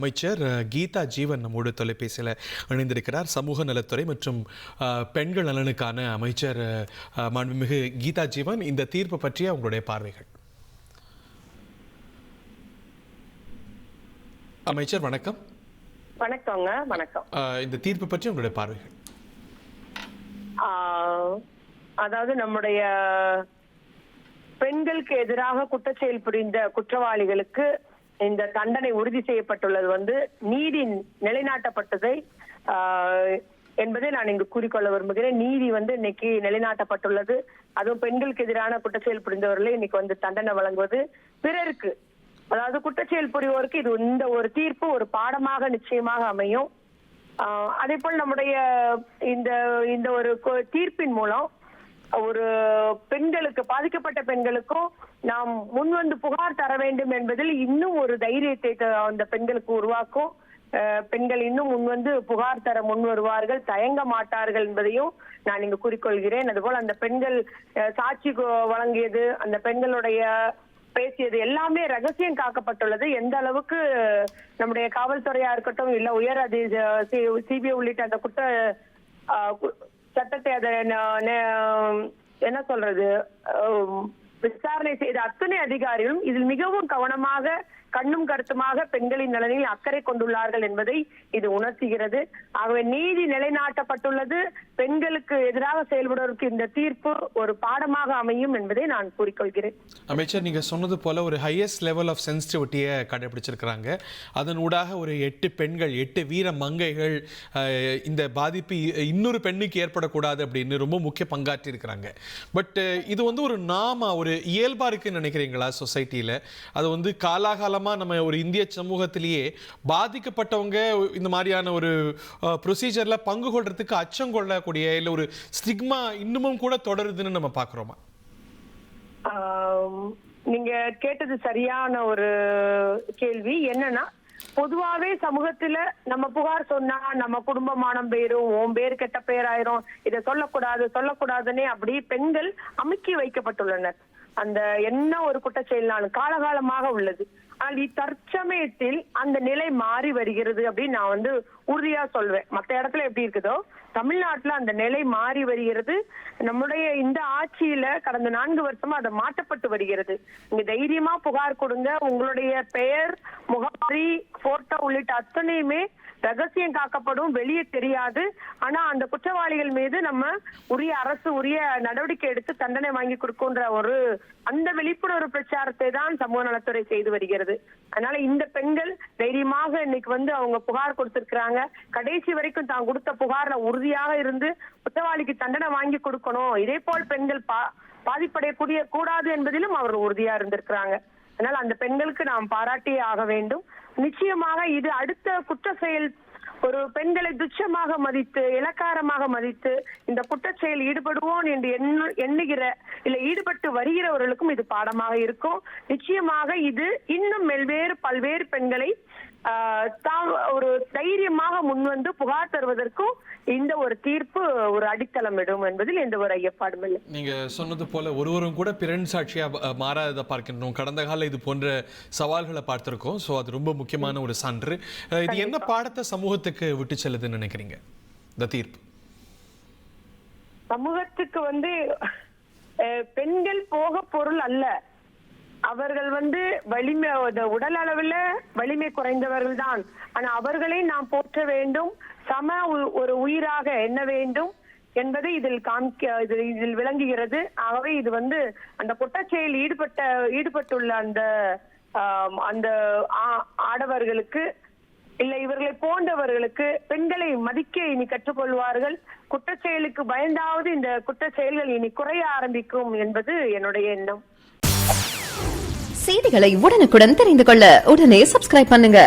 அமைச்சர் கீதா ஜீவன் நம்மோடு தொலைபேசியில் இணைந்திருக்கிறார். சமூக நலத்துறை மற்றும் பெண்கள் நலனுக்கான அமைச்சர் மாண்புமிகு கீதா ஜீவன், இந்த தீர்ப்பு பற்றிய உங்களுடைய பார்வைகள். அமைச்சர் வணக்கம். வணக்கங்க. வணக்கம். இந்த தீர்ப்பு பற்றி உங்களுடைய பார்வைகள். அதாவது நம்முடைய பெண்களுக்கு எதிராக குற்றச்செயல் புரிந்த குற்றவாளிகளுக்கு இந்த தண்டனை உறுதி செய்யப்பட்டுள்ளது நீதி நிலைநாட்டப்பட்டதை என்பதை நான் இங்கு கூறிக்கொள்ள விரும்புகிறேன். நீதி இன்னைக்கு நிலைநாட்டப்பட்டுள்ளது. அதுவும் பெண்களுக்கு எதிரான குற்றச்செயல் புரிந்தவர்களை இன்னைக்கு தண்டனை வழங்குவது பிறருக்கு, அதாவது குற்றச்செயல் புரிவோருக்கு இது இந்த ஒரு தீர்ப்பு ஒரு பாடமாக நிச்சயமாக அமையும். அதே போல் நம்முடைய இந்த ஒரு தீர்ப்பின் மூலம் ஒரு பெண்களுக்கு, பாதிக்கப்பட்ட பெண்களுக்கும் நாம் முன்வந்து புகார் தர வேண்டும் என்பதில் இன்னும் ஒரு தைரியத்தை அந்த பெண்களுக்கு உருவாக்கும். பெண்கள் இன்னும் முன்வந்து புகார் தர முன் வருவார்கள், தயங்க மாட்டார்கள் என்பதையும் நான் இங்கு கூறிக்கொள்கிறேன். அதுபோல் அந்த பெண்கள் சாட்சி வழங்கியது, அந்த பெண்களுடைய பேசியது எல்லாமே ரகசியம் காக்கப்பட்டுள்ளது. எந்த அளவுக்கு நம்முடைய காவல்துறையா இருக்கட்டும், இல்ல உயர் சிபிஐ உள்ளிட்ட அந்த குற்ற சட்டத்தை அதை என்ன சொல்றது விசாரணை செய்த அத்தனை அதிகாரிகளும் இதில் மிகவும் கவனமாக, கண்ணும் கருத்துமாக பெண்களின் நலனில் அக்கறை கொண்டுள்ளார்கள் என்பதை இது உணர்த்துகிறது. ஆகவே நீதி நிலைநாட்டப்பட்டுள்ளது. பெண்களுக்கு எதிராக செயல்படுவதற்கு இந்த தீர்ப்பு ஒரு பாடமாக அமையும் என்பதை நான் கூறிக்கொள்கிறேன். அமைச்சர், நீங்க சொன்னது போல ஒரு ஹையஸ்ட் லெவல் ஆஃப் சென்சிட்டிவிட்டியை கடைபிடிச்சிருக்கிறாங்க. அதன் ஊடாக ஒரு 8 பெண்கள், 8 வீர மங்கைகள் இந்த பாதிப்பு இன்னொரு பெண்ணுக்கு ஏற்படக்கூடாது அப்படின்னு ரொம்ப முக்கிய பங்காற்றி இருக்கிறாங்க. பட் இது ஒரு ஒரு இயல்பா இருக்குன்னு நினைக்கிறீங்களா சொசைட்டியில? அது காலாகாலமா நம்ம ஒரு இந்திய சமூகத்திலேயே பாதிக்கப்பட்டவங்க இந்த மாதிரியான ஒரு ப்ரொசீஜர்ல பங்கு கொள்றதுக்கு அச்சம் கொள்ளக்கூடிய இல்ல ஒரு ஸ்டிக்மா இன்னமும் கூட தொடருதுன்னு நம்ம பாக்குறோமா? நீங்க கேட்டது சரியான ஒரு கேள்வி. என்னன்னா, பொதுவாவே சமூகத்துல நம்ம புகார் சொன்னா நம்ம குடும்பமானம் பேரும், உன் பேர் கெட்ட பேராயிரும், இதை சொல்லக்கூடாதுன்னே அப்படி பெண்கள் அமுக்கி வைக்கப்பட்டுள்ளனர். அந்த என்ன ஒரு குற்றச்செயல்னாலும் காலகாலமாக உள்ளது. ஆனால் தற்சமயத்தில் அந்த நிலை மாறி வருகிறது அப்படின்னு நான் உறுதியா சொல்வேன். மற்ற இடத்துல எப்படி இருக்குதோ தமிழ்நாட்டுல அந்த நிலை மாறி வருகிறது. நம்முடைய இந்த ஆட்சியில கடந்த 4 வருஷமா அதை மாற்றப்பட்டு வருகிறது. நீங்க தைரியமா புகார் கொடுங்க. உங்களுடைய பெயர், முகவரி, போட்டோ உள்ளிட்ட அத்தனையுமே ரகசியம் காக்கப்படும், வெளியே தெரியாது. ஆனா அந்த குற்றவாளிகள் மீது நம்ம அரசு உரிய நடவடிக்கை எடுத்து தண்டனை வாங்கி கொடுக்குன்ற அந்த விழிப்புணர்வு பிரச்சாரத்தை தான் சமூக நலத்துறை செய்து வருகிறது. அதனால இந்த பெண்கள் தைரியமாக இன்னைக்கு அவங்க புகார் கொடுத்திருக்கிறாங்க. கடைசி வரைக்கும் தான் கொடுத்த புகார்ல உறுதியாக இருந்து குற்றவாளிக்கு தண்டனை வாங்கி கொடுக்கணும், இதே போல் பெண்கள் பாதிப்படைய கூடாது என்பதிலும் அவர்கள் உறுதியா இருந்திருக்கிறாங்க. அதனால அந்த பெண்களுக்கு நாம் பாராட்டியே ஆக வேண்டும். நிச்சயமாக இது அடுத்த குற்ற செயல் ஒரு பெண்களை துச்சமாக மதித்து, இலக்காரமாக மதித்து இந்த குற்றச்செயல் ஈடுபடுவோம் என்று எண்ணுகிற இல்ல ஈடுபட்டு வருகிறவர்களுக்கும் இது பாடமாக இருக்கும். நிச்சயமாக இது இன்னும் பல்வேறு பெண்களை ஒரு தைரியமாக முன்வந்து புகார் தருவதற்கும் இந்த ஒரு தீர்ப்பு ஒரு அடித்தளமிடும் என்பதில் எந்த ஒரு ஐயப்பாடும் இல்லை. நீங்க சொன்னது போல ஒருவரும் கூட பிறன் சாட்சியா மாறாத பார்க்கின்றோம். கடந்த கால இது போன்ற சவால்களை பார்த்திருக்கோம். சோ அது ரொம்ப முக்கியமான ஒரு சான்று. இது என்ன பாடத்தை சமூகத்துக்கு விட்டு செல்லுதுன்னு நினைக்கிறீங்க இந்த தீர்ப்பு? சமூகத்துக்கு பெண்கள் போக பொருள் அல்ல. அவர்கள் வலிமை, உடல் அளவுல வலிமை குறைந்தவர்கள் தான். ஆனா அவர்களை நாம் போற்ற வேண்டும், சம ஒரு உயிராக எண்ண வேண்டும் என்பதை இதில் விளங்குகிறது. ஆகவே இது அந்த குற்றச்செயல் ஈடுபட்டுள்ள அந்த ஆடவர்களுக்கு இல்ல இவர்களை போன்றவர்களுக்கு பெண்களை மதிக்க இனி கற்றுக்கொள்வார்கள். குற்றச்செயலுக்கு பயந்தாவது இந்த குற்ற செயல்கள் இனி குறைய ஆரம்பிக்கும் என்பது என்னுடைய எண்ணம். செய்திகளை உடனுக்குடன் தெரிந்து கொள்ள உடனே சப்ஸ்கிரைப் பண்ணுங்க.